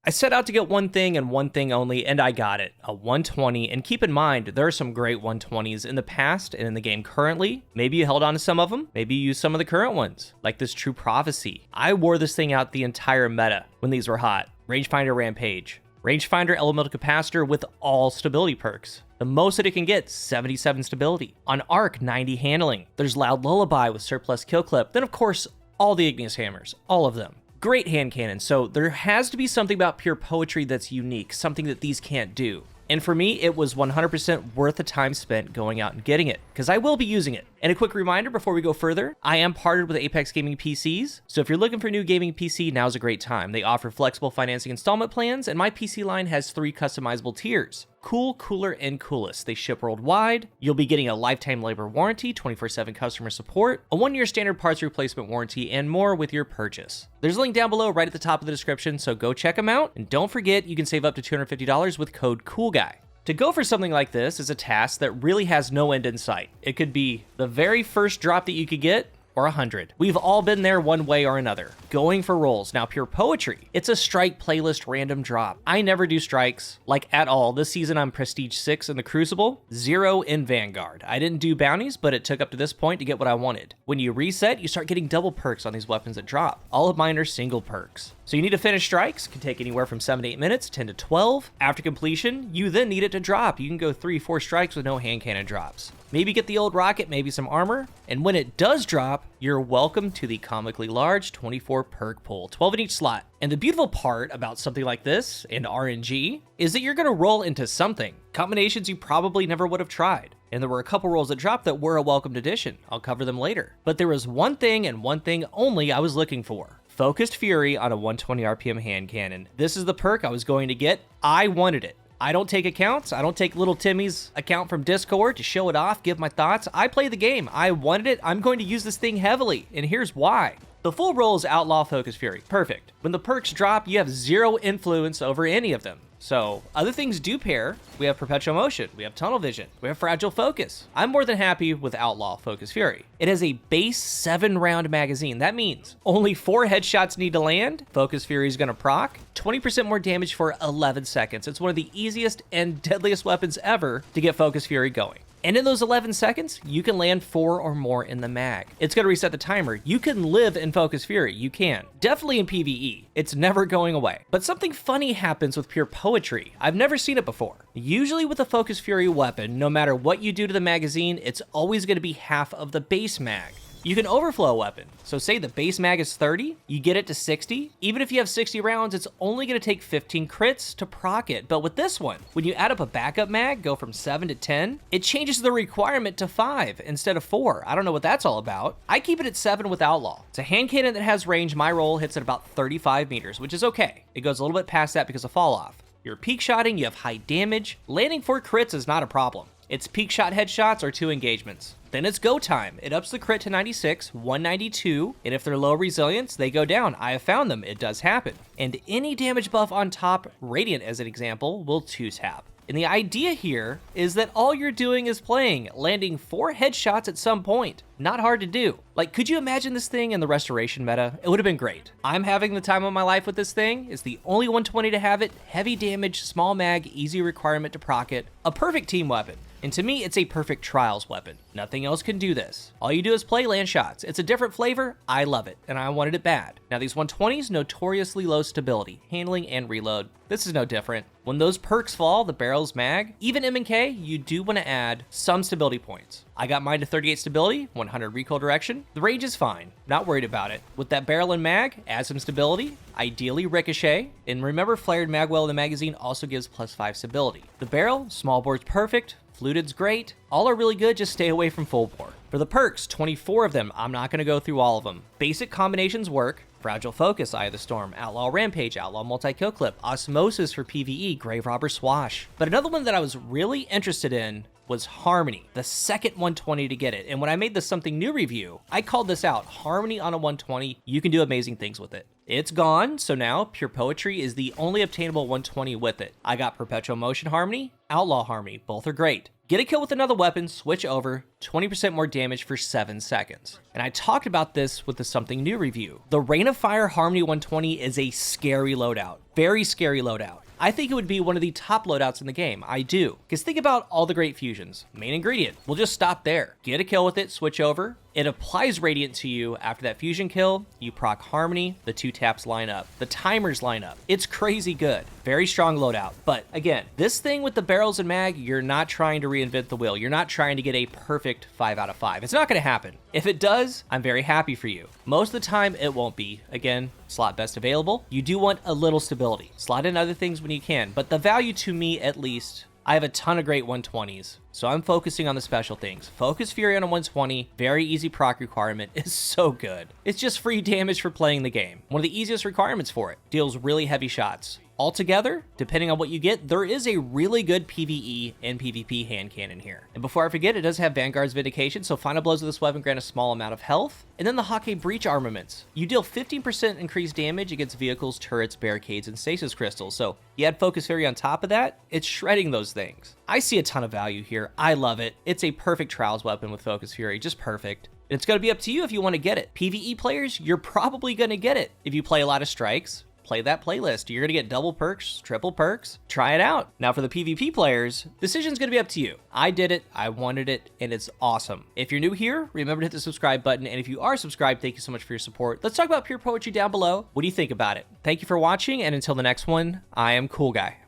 I set out to get one thing and one thing only, and I got it, a 120. And keep in mind, there are some great 120s in the past and in the game currently. Maybe you held on to some of them, maybe you used some of the current ones, like this True Prophecy. I wore this thing out the entire meta when these were hot. Rangefinder Rampage. Rangefinder Elemental Capacitor with all stability perks. The most that it can get, 77 stability. On Arc, 90 handling. There's Loud Lullaby with surplus kill clip. Then of course, all the Igneous Hammers, all of them. Great hand cannon, so there has to be something about Pure Poetry that's unique, something that these can't do. And for me, it was 100% worth the time spent going out and getting it, because I will be using it. And a quick reminder before we go further, I am partnered with Apex Gaming PCs, so if you're looking for a new gaming PC, now's a great time. They offer flexible financing installment plans, and my PC line has 3 customizable tiers. Cool, Cooler, and Coolest. They ship worldwide. You'll be getting a lifetime labor warranty, 24/7 customer support, a 1-year standard parts replacement warranty, and more with your purchase. There's a link down below right at the top of the description, so go check them out. And don't forget, you can save up to $250 with code CoolGuy. To go for something like this is a task that really has no end in sight. It could be the very first drop that you could get, or 100. We've all been there one way or another, going for rolls. Now, Pure Poetry, it's a strike playlist random drop. I never do strikes, like at all. This season, I'm Prestige 6 in the Crucible, 0 in Vanguard. I didn't do bounties, but it took up to this point to get what I wanted. When you reset, you start getting double perks on these weapons that drop. All of mine are single perks. So you need to finish strikes, can take anywhere from 7 to 8 minutes, 10 to 12. After completion, you then need it to drop. You can go 3-4 strikes with no hand cannon drops. Maybe get the old rocket, maybe some armor, and when it does drop, you're welcome to the comically large 24 perk pool, 12 in each slot. And the beautiful part about something like this, and RNG, is that you're gonna roll into something. Combinations you probably never would have tried. And there were a couple rolls that dropped that were a welcomed addition. I'll cover them later. But there was one thing and one thing only I was looking for. Focused Fury on a 120 RPM hand cannon. This is the perk I was going to get. I wanted it. I don't take accounts. I don't take little Timmy's account from Discord to show it off, give my thoughts. I play the game. I wanted it. I'm going to use this thing heavily, and here's why. The full roll is Outlaw Focus Fury. Perfect. When the perks drop, you have 0 influence over any of them. So other things do pair. We have Perpetual Motion, we have Tunnel Vision, we have Fragile Focus. I'm more than happy with Outlaw Focus Fury. It has a base 7-round magazine. That means only 4 headshots need to land. Focus Fury is gonna proc 20% more damage for 11 seconds. It's one of the easiest and deadliest weapons ever to get Focus Fury going. And in those 11 seconds, you can land 4 or more in the mag. It's gonna reset the timer. You can live in Focus Fury, you can. Definitely in PvE, it's never going away. But something funny happens with Pure Poetry. I've never seen it before. Usually with a Focus Fury weapon, no matter what you do to the magazine, it's always gonna be half of the base mag. You can overflow a weapon. So say the base mag is 30, you get it to 60. Even if you have 60 rounds, it's only gonna take 15 crits to proc it. But with this one, when you add up a backup mag, go from 7 to 10, it changes the requirement to 5 instead of 4. I don't know what that's all about. I keep it at 7 with Outlaw. It's a hand cannon that has range. My roll hits at about 35 meters, which is okay. It goes a little bit past that because of fall off. You're peak shotting, you have high damage. Landing 4 crits is not a problem. It's peak shot headshots or 2 engagements. Then it's go time. It ups the crit to 96, 192, and if they're low resilience, they go down. I have found them, it does happen. And any damage buff on top, Radiant as an example, will 2-tap. And the idea here is that all you're doing is playing, landing 4 headshots at some point. Not hard to do. Like, could you imagine this thing in the Restoration meta? It would have been great. I'm having the time of my life with this thing. It's the only 120 to have it. Heavy damage, small mag, easy requirement to proc it. A perfect team weapon. And to me, it's a perfect trials weapon. Nothing else can do this. All you do is play, land shots. It's a different flavor. I love it, and I wanted it bad. Now, these 120s, notoriously low stability, handling, and reload. This is no different. When those perks fall, the barrel's mag, even M&K, you do want to add some stability points. I got mine to 38 stability, 100 recoil direction. The range is fine, not worried about it. With that barrel and mag, add some stability, ideally ricochet, and remember flared magwell in the magazine also gives +5 stability. The barrel, small bore's perfect, fluted's great, all are really good, just stay away from full bore. For the perks, 24 of them, I'm not gonna go through all of them. Basic combinations work. Fragile Focus, Eye of the Storm, Outlaw Rampage, Outlaw Multi-Kill Clip, Osmosis for PvE, Grave Robber Swash. But another one that I was really interested in was Harmony, the second 120 to get it. And when I made the Something New review, I called this out. Harmony on a 120, you can do amazing things with it. It's gone, so now Pure Poetry is the only obtainable 120 with it. I got Perpetual Motion Harmony, Outlaw Harmony, both are great. Get a kill with another weapon, switch over, 20% more damage for 7 seconds. And I talked about this with the Something New review. The Rain of Fire Harmony 120 is a scary loadout. Very scary loadout. I think it would be one of the top loadouts in the game. I do. Because think about all the great fusions. Main ingredient. We'll just stop there. Get a kill with it, switch over. It applies Radiant to you after that fusion kill. You proc Harmony. The 2 taps line up. The timers line up. It's crazy good. Very strong loadout. But again, this thing with the barrels and mag, you're not trying to reinvent the wheel. You're not trying to get a perfect 5 out of 5. It's not going to happen. If it does, I'm very happy for you. Most of the time, it won't be. Again, slot best available. You do want a little stability. Slot in other things when you can. But the value to me, at least, I have a ton of great 120s, so I'm focusing on the special things. Focus Fury on a 120, very easy proc requirement, is so good. It's just free damage for playing the game. One of the easiest requirements for it. Deals really heavy shots. Altogether, depending on what you get, there is a really good PvE and PvP hand cannon here. And before I forget, it does have Vanguard's Vindication, so final blows of this weapon grant a small amount of health. And then the Hake Breach armaments. You deal 15% increased damage against vehicles, turrets, barricades, and stasis crystals. So you add Focus Fury on top of that, it's shredding those things. I see a ton of value here. I love it. It's a perfect Trials weapon with Focus Fury, just perfect. It's going to be up to you if you want to get it. PvE players, you're probably going to get it. If you play a lot of strikes, play that playlist. You're going to get double perks, triple perks. Try it out. Now for the PvP players, decision's going to be up to you. I did it, I wanted it, and it's awesome. If you're new here, remember to hit the subscribe button. And if you are subscribed, thank you so much for your support. Let's talk about pure poetry down below. What do you think about it? Thank you for watching, and until the next one, I am CoolGuy.